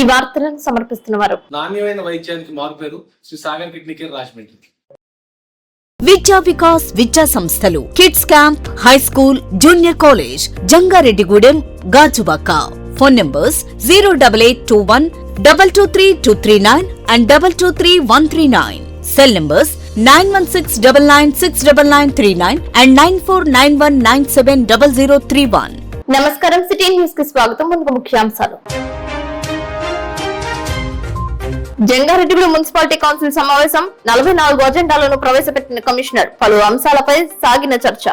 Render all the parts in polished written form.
వార్తలను సమర్పిస్తున్నవారు నాణ్యమైన వైద్యానికి మారుపేరు శ్రీ సాగర్ కిడ్నీ కేర్ రాజమండ్రి. విద్యా వికాస్ విద్యా సంస్థలు kids camp, high school, junior college, Jangareddygudem, Gajuwaka. Phone numbers 08821 223239 and 223139. Cell numbers 9169969939 and 9491970031. నమస్కారం. సిటీ న్యూస్ కి స్వాగతం. ముందుగా ముఖ్యాంశాలు. జంగారెడ్డిగూడెం మున్సిపాలిటీ కౌన్సిల్ సమావేశం. 44 అజెండాలను ప్రవేశపెట్టిన కమిషనర్. పలు అంశాలపై సాగిన చర్చ.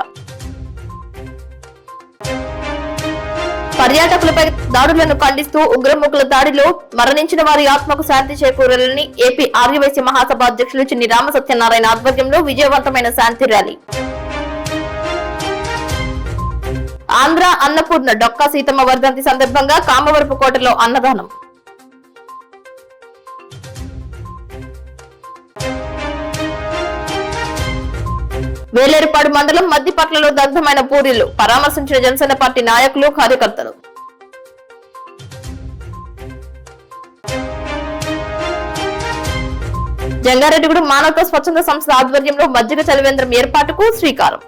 పర్యాటకులపై దాడులను ఖండిస్తూ ఉగ్రముఖుల దాడిలో మరణించిన వారి ఆత్మకు శాంతి చేకూరాలని ఏపీ ఆర్యవైశ్య మహాసభ అధ్యక్షులు చిన్ని రామసత్యనారాయణ ఆధ్వర్యంలో విజయవంతమైన శాంతి ర్యాలీ. ఆంధ్ర అన్నపూర్ణ డొక్కా సీతమ్మ వర్ధంతి సందర్భంగా కామవరపు కోటలో అన్నదానం. వేలేరుపాడు మండలం మద్దిపట్లలో దగ్ధమైన పూరీలు పరామర్శించిన జనసేన పార్టీ నాయకులు, కార్యకర్తలు. జంగారెడ్డిగూడెం మానవతా స్వచ్ఛంద సంస్థ ఆధ్వర్యంలో మజ్జిగ చలివేంద్రం ఏర్పాటుకు శ్రీకారం.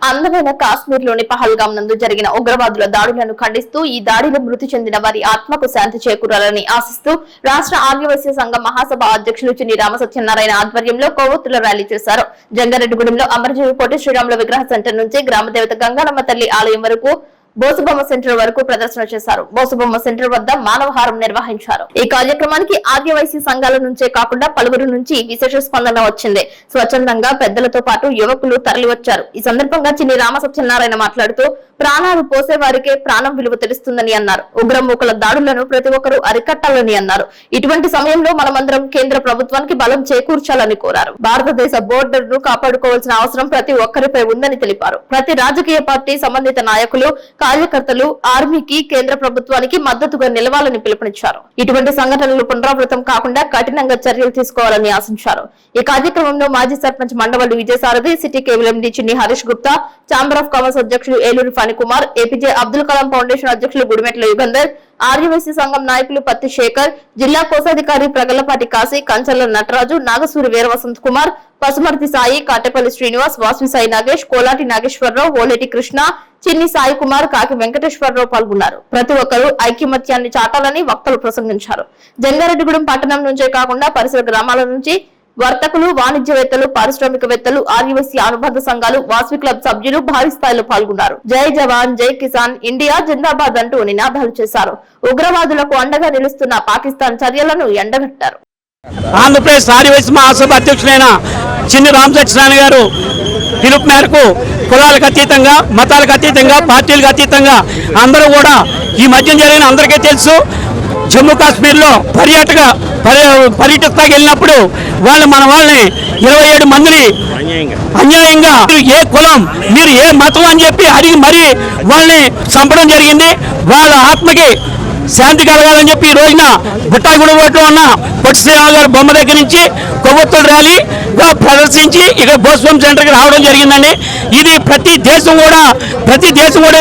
అందమైన కాశ్మీర్ లోని పహల్గాం నందు జరిగిన ఉగ్రవాదుల దాడులను ఖండిస్తూ ఈ దాడిలో మృతి చెందిన వారి ఆత్మకు శాంతి చేకూరాలని ఆశిస్తూ రాష్ట్ర ఆర్యవైశ్య సంఘం మహాసభ అధ్యక్షులు చిన్ని రామసత్యనారాయణ ఆధ్వర్యంలో కొవ్వొత్తుల ర్యాలీ చేశారు. జంగారెడ్డిగూడెంలో అమరజీవి పొట్టి శ్రీరాముల విగ్రహ సెంటర్ నుంచి గ్రామదేవత గంగానమ్మ తల్లి ఆలయం వరకు, బోసుబొమ్మ సెంటర్ వరకు ప్రదర్శన చేశారు. బోసుబొమ్మ సెంటర్ వద్ద మానవహారం నిర్వహించారు. ఈ కార్యక్రమానికి ఆర్యవైశ్య సంఘాల నుంచే కాకుండా పలువురు నుంచి విశేష స్పందన వచ్చింది. స్వచ్ఛందంగా పెద్దలతో పాటు యువకులు తరలివచ్చారు. ఈ సందర్భంగా చిన్ని రామసత్యనారాయణ మాట్లాడుతూ ప్రాణాలు పోసే వారికే ప్రాణం విలువ తెలుస్తుందని అన్నారు. ఉగ్రమూకల దాడులను ప్రతి ఒక్కరూ అరికట్టాలని అన్నారు. ఇటువంటి సమయంలో మనమందరం కేంద్ర ప్రభుత్వానికి బలం చేకూర్చాలని కోరారు. భారతదేశ బోర్డర్ను కాపాడుకోవాల్సిన అవసరం ప్రతి ఒక్కరిపై ఉందని తెలిపారు. ప్రతి రాజకీయ పార్టీ సంబంధిత నాయకులు, కార్యకర్తలు ఆర్మీకి, కేంద్ర ప్రభుత్వానికి మద్దతుగా నిలవాలని పిలుపునిచ్చారు. ఇటువంటి సంఘటనలు పునరావృతం కాకుండా కఠినంగా చర్యలు తీసుకోవాలని ఆశించారు. ఈ కార్యక్రమంలో మాజీ సర్పంచ్ మండవల్లి విజయసారథి, సిటీ కేవీఎండీ చిన్ని Harish Gupta, chamber of commerce అధ్యక్షులు ఏలూరి ఫణికుమార్, ఏపీజే అబ్దుల్ కలాం ఫౌండేషన్ అధ్యక్షులు గుడిమెట్ల యుగంధర్, ఆర్యవైశ్య సంఘం నాయకులు పత్తి శేఖర్, జిల్లా కోశాధికారి ప్రగలపాటి కాశీ, కంచర్ల నటరాజు, నాగసూరి వీరవసంత్ కుమార్, పసుమర్తి సాయి, కాటేపల్లి శ్రీనివాస్, వాస్వి సాయి నాగేష్, కోలాటి నాగేశ్వరరావు, ఓలేటి కృష్ణ, చిన్ని సాయి కుమార్, కాకి వెంకటేశ్వరరావు పాల్గొన్నారు. ప్రతి ఒక్కరూ ఐక్యమత్యాన్ని చాటాలని వక్తలు ప్రసంగించారు. జంగారెడ్డిగూడెం పట్టణం నుంచే కాకుండా పరిసర గ్రామాల నుంచి వర్తకులు, వాణిజ్యవేత్తలు, పారిశ్రామికవేత్తలు, ఆర్యవైశ్య అనుబంధ సంఘాలు, వాస్వి క్లబ్ సభ్యులు భారీ స్థాయిలో పాల్గొన్నారు. జై జవాన్, జై కిసాన్, ఇండియా జిందాబాద్ అంటూ నినాదాలు చేశారు. ఉగ్రవాదులకు అండగా నిలుస్తున్న పాకిస్తాన్ చర్యలను ఎండగట్టారు. ఆంధ్రప్రదేశ్ ఆర్యవైశ్య మహాసభ అధ్యక్షులైన చిన్ని రామసత్యనారాయణ గారు పిలుపు మేరకు కులాలకు అతీతంగా, మతాలకు అతీతంగా, పార్టీలకు అతీతంగా అందరూ కూడా ఈ మధ్య జరిగిన అందరికీ తెలుసు, జమ్మూ కాశ్మీర్లో పర్యటిస్తాకి వెళ్ళినప్పుడు మన వాళ్ళని 27 మందిని అన్యాయంగా ఏ కులం, మీరు ఏ మతం అని చెప్పి అడిగి మరీ వాళ్ళని చంపడం జరిగింది. వాళ్ళ ఆత్మకి శాంతి కలగాలని చెప్పి ఈ రోజున బుట్టాగూడెంలో ఉన్న పొట్టి శ్రీరాములు గారి బొమ్మ దగ్గర నుంచి కొవ్వొత్తుల ర్యాలీగా ప్రదర్శించి ఇక్కడ బోస్బొమ్మ సెంటర్కి రావడం జరిగిందండి. ఇది ప్రతి దేశం కూడా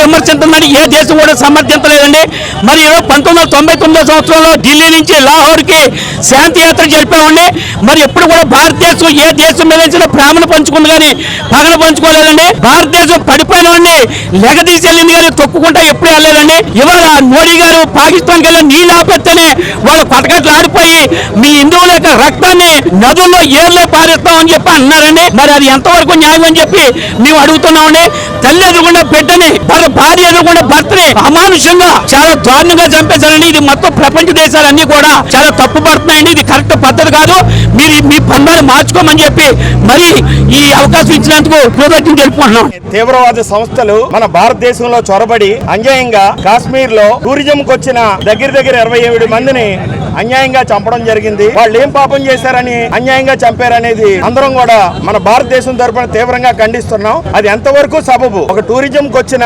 విమర్శింటుందని ఏ దేశం కూడా సమర్థించలేదండి. మరి 1999 సంవత్సరంలో ఢిల్లీ నుంచి లాహోర్కి శాంతి యాత్ర జరిపామండి. మరి ఎప్పుడు కూడా భారతదేశం ఏ దేశం మీద ప్రేమను పంచుకుంది కానీ పగను పంచుకోలేదండి. భారతదేశం పడిపోయిన వాడిని లెగదీసి వెళ్ళింది కానీ తొక్కుకుంటా ఎప్పుడు వెళ్ళలేదండి. ఇవాళ మోడీ గారు పాకిస్తాన్కి వెళ్ళి నీళ్ళు ఆపెత్తనే వాళ్ళు పటకట్లు ఆడిపోయి మీ హిందువుల యొక్క రక్తాన్ని నదుల్లో ఏర్లే పారిస్తామని చెప్పి అన్నారండి. మరి అది ఎంతవరకు న్యాయం అని చెప్పి మేము అడుగుతున్నామండి. తల్లి ఎదురుకుండా బిడ్డని, భార్య ఎదురుకుండా భర్తని అమానుషంగా చాలా దారుణంగా చంపేశారండి. ఇది మొత్తం ప్రపంచ దేశాలన్నీ కూడా చాలా తప్పు పడుతున్నాయండి. ఇది కరెక్ట్ పద్ధతి కాదు. మీరు మీ పందాలు మార్చుకోమని చెప్పి మరి ఈ అవకాశం ఇచ్చినందుకు కృతజ్ఞతలు తెలుపుకుంటున్నాం. తీవ్రవాద సంస్థలు మన భారతదేశంలో చొరబడి అన్యాయంగా కాశ్మీర్ లో టూరిజం కు వచ్చిన దగ్గర 27 మందిని అన్యాయంగా చంపడం జరిగింది. వాళ్ళు ఏం పాపం చేశారని అన్యాయంగా చంపారనేది అందరం కూడా మన భారతదేశం తరపున తీవ్రంగా ఖండిస్తున్నాం. అది ఎంతవరకు సబబు? ఒక టూరిజం కు వచ్చిన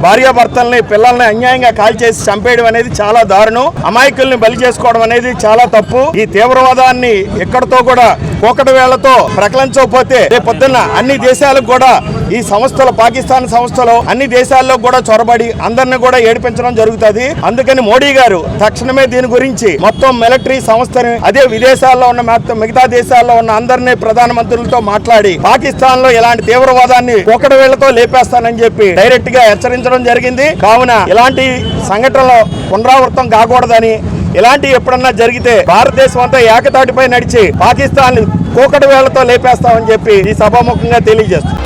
భార్యాభర్తల్ని పిల్లల్ని అన్యాయంగా కాల్ చేసి చంపేయడం అనేది చాలా దారుణం. అమాయకుల్ని బలి చేసుకోవడం అనేది చాలా తప్పు. ఈ తీవ్రవాదాన్ని ఎక్కడితో కూడా కోకటి వేళ్లతో ప్రకటించకపోతే రేపు పొద్దున్న అన్ని దేశాలకు కూడా ఈ సంస్థలు, పాకిస్తాన్ సంస్థలు అన్ని దేశాల్లో కూడా చొరబడి అందరిని కూడా ఏడిపించడం జరుగుతుంది. అందుకని మోడీ గారు తక్షణమే దీని గురించి మొత్తం మిలిటరీ సంస్థని, అదే విదేశాల్లో ఉన్న మిగతా దేశాల్లో ఉన్న అందరినీ ప్రధానమంత్రులతో మాట్లాడి పాకిస్తాన్ లో ఇలాంటి తీవ్రవాదాన్ని కోకటి వేళ్లతో లేపేస్తానని చెప్పి డైరెక్ట్ గా హెచ్చరించడం జరిగింది. కావున ఇలాంటి సంఘటనలు పునరావృతం కాకూడదని, ఇలాంటి ఎప్పుడన్నా జరిగితే భారతదేశం అంతా ఏకతాటిపై నడిచి పాకిస్తాన్ కోకటి వేళ్లతో లేపేస్తామని చెప్పి ఈ సభాముఖంగా తెలియజేస్తుంది.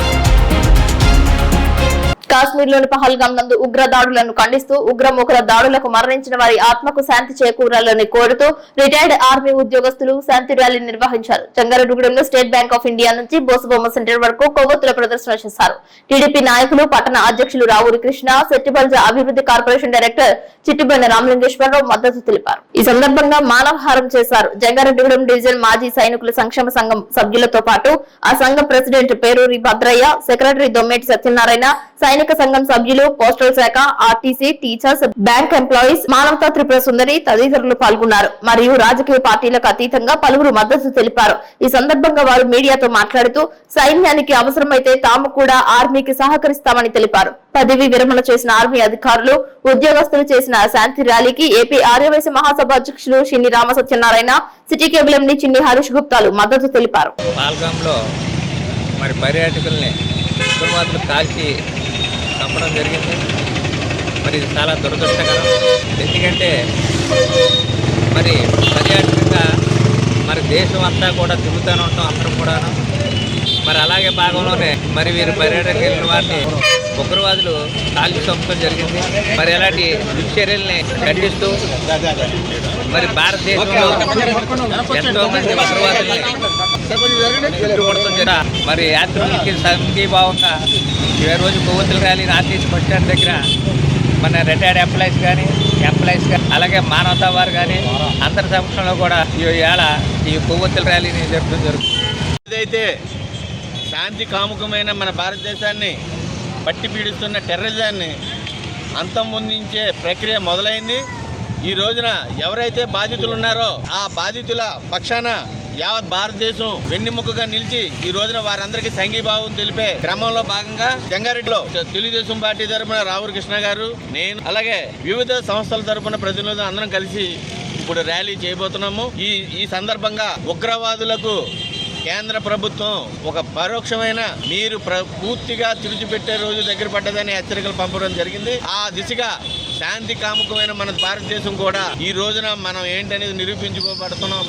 కాశ్మీర్లోని పహల్గాం నందు ఉగ్ర దాడులను ఖండిస్తూ ఉగ్రముఖుల దాడులకు మరణించిన వారి ఆత్మకు శాంతి చేకూరాలని కోరుతూ రిటైర్డ్ ఆర్మీ ఉద్యోగస్తులు శాంతి ర్యాలీ నిర్వహించారు. జంగారెడ్డిగూడెంలో స్టేట్ బ్యాంక్ ఆఫ్ ఇండియా నుంచి బోసుబొమ్మ సెంటర్ వరకు కొవ్వొత్తుల ప్రదర్శన చేశారు. టీడీపీ నాయకులు, పట్టణ అధ్యక్షులు రావూరి కృష్ణ, సెట్టిబల్జ అభివృద్ధి కార్పొరేషన్ డైరెక్టర్ చిట్టిబొన్న రామలింగేశ్వరరావు మద్దతు తెలిపారు. ఈ సందర్భంగా మానవహారం చేశారు. జంగారెడ్డిగూడెం డివిజన్ మాజీ సైనికుల సంక్షేమ సంఘం సభ్యులతో పాటు ఆ సంఘం ప్రెసిడెంట్ పేరూరి భద్రయ్య, సెక్రటరీ దొమ్మేటి సత్యనారాయణ, సైనిక సంఘం సభ్యులు, పోస్టల్ శాఖ, ఆర్టీసీ, టీచర్స్, బ్యాంక్ ఎంప్లాయీస్, మానవతా త్రిపుర సుందరి తదితరులు పాల్గొన్నారు. మరియు రాజకీయ పార్టీలకు అతీతంగా పలువురు మద్దతు తెలిపారు. ఈ సందర్భంగా వారు మీడియాతో మాట్లాడుతూ సైన్యానికి అవసరమైతే తాము కూడా ఆర్మీకి సహకరిస్తామని తెలిపారు. పదవి విరమణ చేసిన ఆర్మీ అధికారులు, ఉద్యోగస్తులు చేసిన శాంతి ర్యాలీకి ఏపీ ఆర్యవైశ్య మహాసభ అధ్యక్షులు Shinni Rama Satyanarayana, city cable MD Chinni Harish గుప్తాలు మద్దతు తెలిపారు. పర్యాటకుల్ని ఉగ్రవాదులు కాల్చి చంపడం జరిగింది. మరి ఇది చాలా దురదృష్టకరం. ఎందుకంటే మరి పర్యాటకంగా మరి దేశం అంతా కూడా తిరుగుతూనే ఉంటాం అందరం కూడాను. మరి అలాగే భాగంలోనే మరి వీరు పర్యాటకులు వెళ్ళిన వారిని ఉగ్రవాదులు కాల్చి చంపడం జరిగింది. మరి అలాంటి దుశ్చర్యల్ని ఖండిస్తూ మరి భారతదేశంలో ఎంతో మంది ఉగ్రవాదుల్ని కొడుతుంది. మరి యాత్రికులకి సంఘీభావంగా ఈ రోజు కొవ్వొత్తుల ర్యాలీ ఆర్టీసీ బస్ స్టాండ్ దగ్గర మన రిటైర్డ్ ఎంప్లాయీస్ అలాగే మానవతా వారు కానీ అందరి సమక్షంలో కూడా ఈ కొవ్వొత్తుల ర్యాలీని జరపడం జరుగుతుంది. ఏదైతే శాంతి కాముకమైన మన భారతదేశాన్ని పట్టి పీడిస్తున్న టెర్రరిజాన్ని అంతమొందించే ప్రక్రియ మొదలైంది. ఈ రోజున ఎవరైతే బాధితులు ఉన్నారో ఆ బాధితుల పక్షాన యావత్ భారతదేశం వెన్నెముకగా నిలిచి ఈ రోజున వారందరికీ సంఘీభావం తెలిపే క్రమంలో భాగంగా జంగారెడ్డిలో తెలుగుదేశం పార్టీ తరఫున రావూరి కృష్ణ గారు, నేను అలాగే వివిధ సంస్థల తరఫున ప్రతినిధులు అందరం కలిసి ఇప్పుడు ర్యాలీ చేయబోతున్నాము. ఈ సందర్భంగా ఉగ్రవాదులకు కేంద్ర ప్రభుత్వం ఒక పరోక్షమైన మీరు పూర్తిగా తుడిచిపెట్టే రోజు దగ్గర పడ్డదని హెచ్చరికలు పంపడం జరిగింది. ఆ దిశగా శాంతి కాముకమైన మన భారతదేశం కూడా ఈ రోజున మనం ఏంటనేది నిరూపించుకోబడుతున్నాం.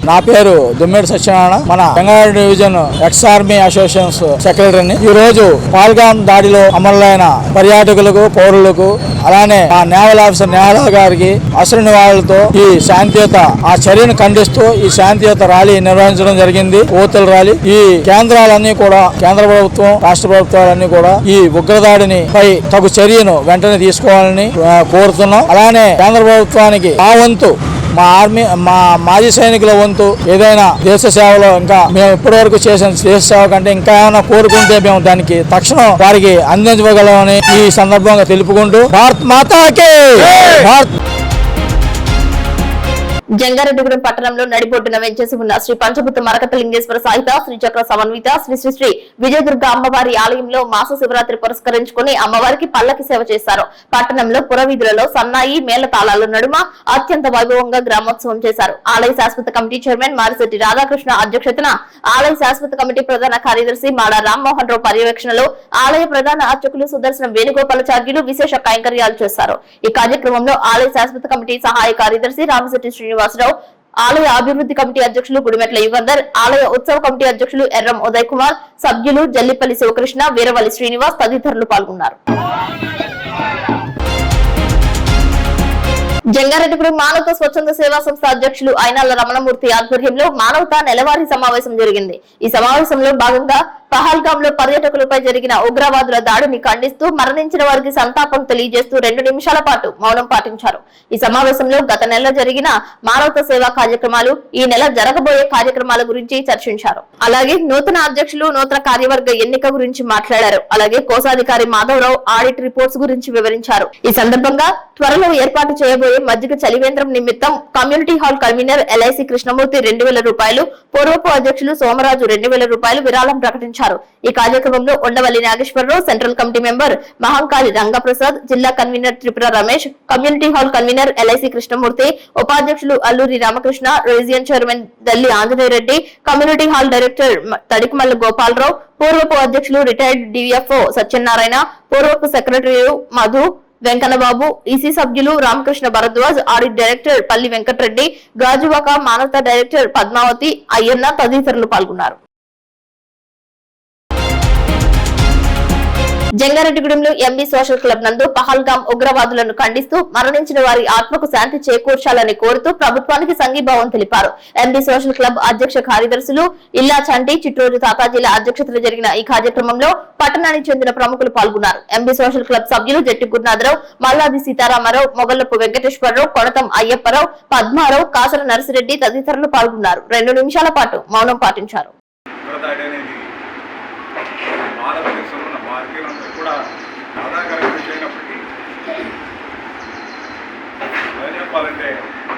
నా పేరు దొమ్మేటి సత్యనారాయణ, మన Jangareddy division ex army associations సెక్రటరీని. ఈ రోజు పాల్గాం దాడిలో అమరులైన పర్యాటకులకు, పౌరులకు, అలానే ఆ నేవల్ ఆఫీసర్ నేహలా గారికి అసలు వాళ్ళతో ఈ శాంతియుత ఆ చర్యను ఖండిస్తూ ఈ శాంతియుత ర్యాలీ నిర్వహించడం జరిగింది. ఓతుల ర్యాలీ. ఈ కేంద్రాలన్నీ కూడా, కేంద్ర ప్రభుత్వం, రాష్ట్ర ప్రభుత్వాలన్నీ కూడా ఈ ఉగ్రదాడిని పై తగు చర్యను వెంటనే తీసుకోవాలని కోరుతున్నాం. అలానే కేంద్ర ప్రభుత్వానికి ఆ వంతు, మా మాజీ సైనికుల వంతు ఏదైనా దేశ సేవలో ఇంకా మేము ఇప్పటి వరకు చేసిన దేశ సేవ కంటే ఇంకా ఏమైనా కోరుకుంటే మేము దానికి తక్షణం వారికి అందించగలమని ఈ సందర్భంగా తెలుపుకుంటూ భారత్ మాతాకి జంగారెడ్డిగూడెం పట్టణంలో నడిబొడ్డున వెంచేసి ఉన్న శ్రీ పంచభూత మరకత లింగేశ్వర సాహిత శ్రీచక్ర సమన్విత శ్రీ విజయదుర్గ అమ్మవారి ఆలయంలో మాస శివరాత్రి పురస్కరించుకుని అమ్మవారికి పల్లకి సేవ చేశారు. పట్టణంలో పురవీధులలో సన్నాయి, మేళతాళాల నడుమ అత్యంత వైభవంగా గ్రామోత్సవం చేశారు. ఆలయ శాశ్వత కమిటీ చైర్మన్ మారిశెట్టి రాధాకృష్ణ అధ్యక్షతన, ఆలయ శాశ్వత కమిటీ ప్రధాన కార్యదర్శి మాడ రామ్మోహన్ రావు పర్యవేక్షణలో ఆలయ ప్రధాన అర్చకులు సుదర్శనం వేణుగోపాలాచార్యులు విశేష కైంకర్యాలు చేశారు. ఈ కార్యక్రమంలో ఆలయ శాశ్వత కమిటీ సహాయ కార్యదర్శి రామశెట్టి శ్రీనివాసరావు, ఆలయ అభివృద్ధి కమిటీ అధ్యక్షులు గుడిమెట్ల యుగంధర్, ఆలయ ఉత్సవ కమిటీ అధ్యక్షులు ఎర్రం ఉదయ్ కుమార్, సభ్యులు జల్లిపల్లి శివకృష్ణ, వీరవల్లి శ్రీనివాస్ తదితరులు పాల్గొన్నారు. జంగారెడ్డిగూడెం మానవతా స్వచ్ఛంద సేవా సంస్థ అధ్యక్షులు అయినాల రమణమూర్తి ఆధ్వర్యంలో మానవతా నెలవారీ సమావేశం జరిగింది. ఈ సమావేశంలో భాగంగా పహల్గామ్ లో పర్యాటకులపై జరిగిన ఉగ్రవాదుల దాడిని ఖండిస్తూ మరణించిన వారికి సంతాపం తెలియజేస్తూ 2 నిమిషాల పాటు మౌనం పాటించారు. ఈ సమావేశంలో గత నెల జరిగిన మానవతా సేవా కార్యక్రమాలు, ఈ నెల జరగబోయే కార్యక్రమాల గురించి చర్చించారు. అలాగే నూతన అధ్యక్షులు, నూతన కార్యవర్గ ఎన్నిక గురించి మాట్లాడారు. అలాగే కోశాధికారి మాధవరావు ఆడిట్ రిపోర్ట్స్ గురించి వివరించారు. ఈ సందర్భంగా త్వరలో ఏర్పాటు చేయబోయే మజ్జిగ చలివేంద్రం నిమిత్తం community hall convener LIC Krishnamurthy 2,000 రూపాయలు, పూర్వపు అధ్యక్షులు సోమరాజు 2,000 రూపాయలు విరాళం ప్రకటించారు. ఈ కార్యక్రమంలో Undavalli Nageswararao, central committee member Mahankali Rangaprasad, జిల్లా convener Tripura Ramesh, community hall convener LIC Krishnamurthy, ఉపాధ్యక్షులు Alluri Ramakrishna, region chairman Dalli Anjaneya Reddy, community hall director Tadikamalla Gopalarao, పూర్వపు అధ్యక్షులు రిటైర్డ్ డిఎఫ్ఓ సత్యనారాయణ, పూర్వపు సెక్రటరీలు మధు, వెంకన్నబాబు, ఈసీ సభ్యులు రామకృష్ణ భరద్వాజ్, ఆడిట్ డైరెక్టర్ పల్లి వెంకటరెడ్డి, గాజువాక మానవతా డైరెక్టర్ పద్మావతి, అయ్యన్న తదితరులు పాల్గొన్నారు. జంగారెడ్డిగూడెంలో ఎంబీ సోషల్ క్లబ్ నందు పహల్గామ్ ఉగ్రవాదులను ఖండిస్తూ మరణించిన వారి ఆత్మకు శాంతి చేకూర్చాలని కోరుతూ ప్రభుత్వానికి సంఘీభావం తెలిపారు. ఎంబీ సోషల్ క్లబ్ అధ్యక్ష కార్యదర్శులు ఇల్లా చంటి, చిట్టూరు తాతాజీల అధ్యక్షతన జరిగిన ఈ కార్యక్రమంలో పట్టణానికి చెందిన ప్రముఖులు పాల్గొన్నారు. ఎంబీ సోషల్ క్లబ్ సభ్యులు జట్టి గురునాథరావు, మల్లాది సీతారామారావు, మొగల్లపు వెంకటేశ్వరరావు, కొనతం అయ్యప్పరావు, పద్మారావు, కాసల నర్సిరెడ్డి తదితరులు పాల్గొన్నారు. 2 నిమిషాల పాటు మౌనం పాటించారు. కూడా బాధాకరమైన విషయం అయినప్పటికీ ఏం చెప్పాలంటే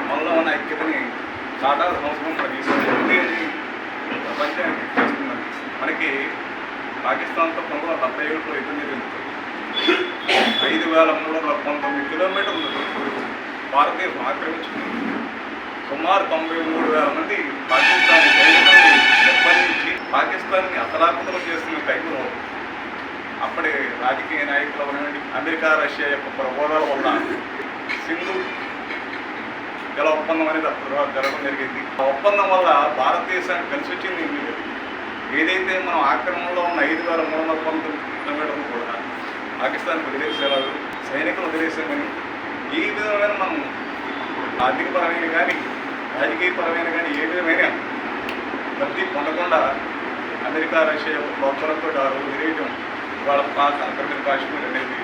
మనలో ఉన్న ఐక్యతని చాటాల్సిన అవసరం ప్రపంచానికి చేస్తున్నది. మనకి పాకిస్తాన్తో 1977లో యుద్ధం జరిగింది. 5,319 కిలోమీటర్లు భారతదేశం ఆక్రమించుకుంది. సుమారు 93,000 మంది పాకిస్తానీ సైనికుల్ని నిర్బంధించి పాకిస్తాన్ని అతలాకుతలం చేస్తున్న టైంలో అప్పటి రాజకీయ నాయకులు ఉన్నటువంటి అమెరికా, రష్యా యొక్క ప్రబోధాల వల్ల సింధు జల ఒప్పందం అనేది అప్పుడు జరగడం జరిగింది. ఆ ఒప్పందం వల్ల భారతదేశానికి కలిసి వచ్చింది ఏమీ లేదు. ఏదైతే మనం ఆక్రమణలో ఉన్న 5,319 కిలోమీటర్లు కూడా పాకిస్తాన్కి వదిలేసేలాగా సైనికులు వదిలేసామని ఈ విధమైన మనం ఆర్థికపరమైన కానీ రాజకీయపరమైన కానీ ఏ విధమైన లబ్ధి పొందకుండా అమెరికా, రష్యా యొక్క ప్రోత్సాహంతో ఆ రోజు విరేయటం వాళ్ళ పాత ఆక్రమిత కాశ్మీర్ అనేది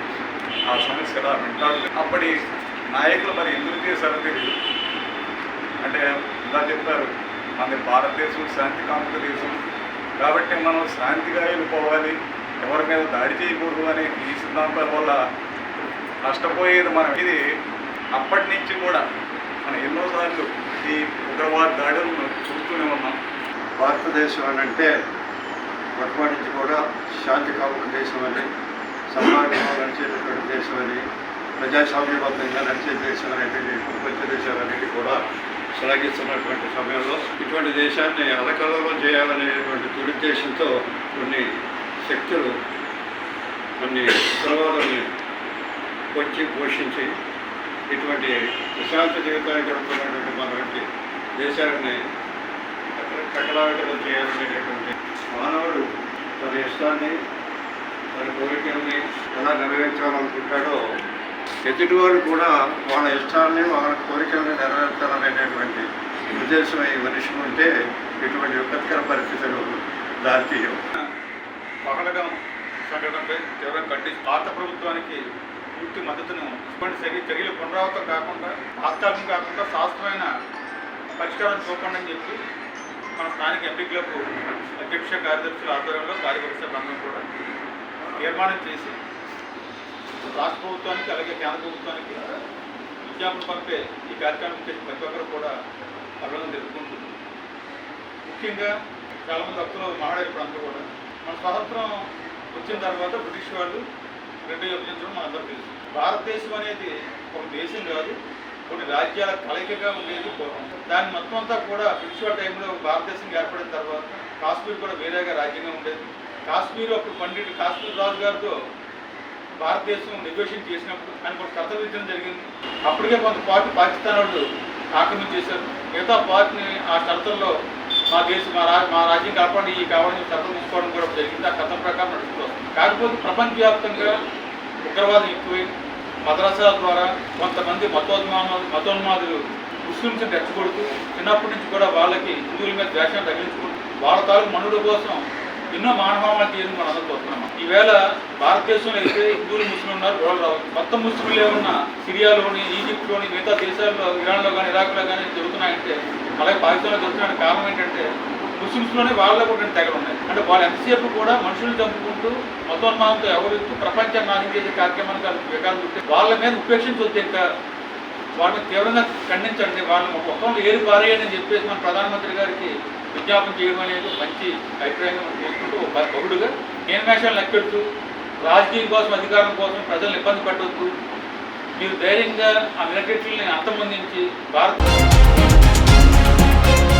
ఆ సమస్య ఎలా వెంటాడు. అప్పటి నాయకులు మరి ఎందుకు చేశారో తెలియదు. అంటే ఇలా చెప్పారు, మన భారతదేశం శాంతి కాముక దేశం కాబట్టి మనం శాంతిగా వెళ్ళిపోవాలి, ఎవరి మీద దాడి చేయకూడదు అనే ఈ సిద్ధాంతాల వల్ల నష్టపోయేది మనం. ఇది అప్పటి నుంచి కూడా మనం ఎన్నోసార్లు ఈ ఉగ్రవాద దాడులను చూస్తూనే ఉన్నాం. భారతదేశం అని అంటే మొట్టమొదటి నుంచి కూడా శాంతి కాముక దేశం అని, సమాజంగా నడిచేటటువంటి దేశం అని, ప్రజాస్వామ్యబద్ధంగా నడిచే దేశం అనేటువంటి ప్రపంచ దేశాలన్నిటి కూడా శ్లాఘిస్తున్నటువంటి సమయంలో ఇటువంటి దేశాన్ని అలకల్లోలం చేయాలనేటువంటి దురుద్దేశంతో కొన్ని శక్తులు కొన్ని ఉగ్రవాదుల్ని వచ్చి పోషించి ఇటువంటి ప్రశాంత జీవితాన్ని గడుపుతున్నటువంటి మనటువంటి దేశాలని కట్టడాటలు చేయాలనేటటువంటి మానవుడు తన ఇష్టాన్ని, తన కోరికల్ని ఎలా నెరవేర్చాలనుకుంటాడో ఎదుటివాడు కూడా వాళ్ళ ఇష్టాన్ని, వాళ్ళ కోరికల్ని నెరవేర్చాలనేటటువంటి ఉద్దేశం ఈ మనిషి ఉంటే ఇటువంటి విపత్కర పరిస్థితులు దారితీయవు. పహల్గాం సంఘటనపై తీవ్రంగా ఖండిస్తూ భారత ప్రభుత్వానికి పూర్తి మద్దతును ఇటువంటి చర్యలు పునరావృతం కాకుండా, తాత్కాలికం కాకుండా శాశ్వతమైన పరిష్కారం చూపండి అని చెప్పి మన స్థానిక ఎంపీ క్లబ్ అధ్యక్ష కార్యదర్శుల ఆధ్వర్యంలో కార్యవర్గ బృందం కూడా తీర్మానం చేసి రాష్ట్ర ప్రభుత్వానికి అలాగే కేంద్ర ప్రభుత్వానికి విజ్ఞాపన పంపే ఈ కార్యక్రమం చేసి ప్రతి ఒక్కరు కూడా అభివృద్ధి తెలుపుకుంటుంది. ముఖ్యంగా చాలామంది భక్తులు మాట్లాడారు. ఇప్పుడు అందరూ కూడా మన స్వాతంత్రం వచ్చిన తర్వాత బ్రిటిష్ వాళ్ళు రెండు విభజించడం మన అందరూ తెలుసు. భారతదేశం అనేది ఒక దేశం కాదు, కొన్ని రాజ్యాల కలయికగా ఉండేది పూర్వం. దాని మొత్తం అంతా కూడా బ్రిటిష్ వాళ్ళ టైంలో భారతదేశం ఏర్పడిన తర్వాత కాశ్మీర్ కూడా వేరేగా రాజ్యంగా ఉండేది. కాశ్మీర్ ఒక పండిట్ కాశ్మీర్ రాజు గారితో భారతదేశం నెగోషియేట్ చేసినప్పుడు ఆయన ఒక షరతులు విధించడం జరిగింది. అప్పటికే కొంత పార్టీ పాకిస్తాన్ వాళ్ళు ఆక్రమించేశారు. మిగతా పార్టీని ఆ షరతుల్లో మా రాజ్యం కాపాడి ఈ కావాలని షరతులు తీసుకోవడం కూడా జరిగింది. ఆ కథ ప్రకారం నడుస్తూ కాకపోతే ప్రపంచవ్యాప్తంగా ఉగ్రవాదం ఎక్కువై మద్రసాల ద్వారా కొంతమంది మతోన్మాదులు ముస్లింస్ని రెచ్చగొడుతూ చిన్నప్పటి నుంచి కూడా వాళ్ళకి హిందువుల మీద ద్వేషాన్ని తగిలించుకుంటూ వాళ్ళ తాలూకు మనుడు కోసం ఎన్నో మానవాళాలు చేయడం మనం అందరూ చూస్తున్నాం. ఈవేళ భారతదేశంలో అయితే హిందువులు ముస్లింలు ఉన్నారు, గొడవలు రావు. మొత్తం ముస్లింలు ఏమన్నా సిరియాలోని, ఈజిప్ట్లోని, మిగతా దేశాల్లో, ఇరాన్లో కానీ, ఇరాక్లో కానీ జరుగుతున్నాయంటే, అలాగే పాకిస్తాన్లో జరుగుతున్న కారణం ఏంటంటే ముస్లిమ్స్లోనే వాళ్ళలో కూడా తెగలు ఉన్నాయి. అంటే వాళ్ళు ఎంతసేపు కూడా మనుషులు చంపుకుంటూ మతోన్మాదంతో ఎవరిస్తూ ప్రపంచాన్ని నాశనం చేసే కార్యక్రమానికి వికాసం ఉంటే వాళ్ళ మీద ఉపేక్షించొద్దు. ఇంకా వాళ్ళని తీవ్రంగా ఖండించండి. వాళ్ళని మొత్తంలో ఏరు పారేయని చెప్పేసి మన ప్రధానమంత్రి గారికి విజ్ఞాపన చేయడం అనేది మంచి అభిప్రాయంగా మనం చేసుకుంటూ బహుడుగా నేను వేషాలు లెక్కెడుతూ రాజకీయం కోసం, అధికారం కోసం ప్రజలను ఇబ్బంది పెట్టవద్దు. మీరు ధైర్యంగా ఆ మిలిటరీని అంతమొందించి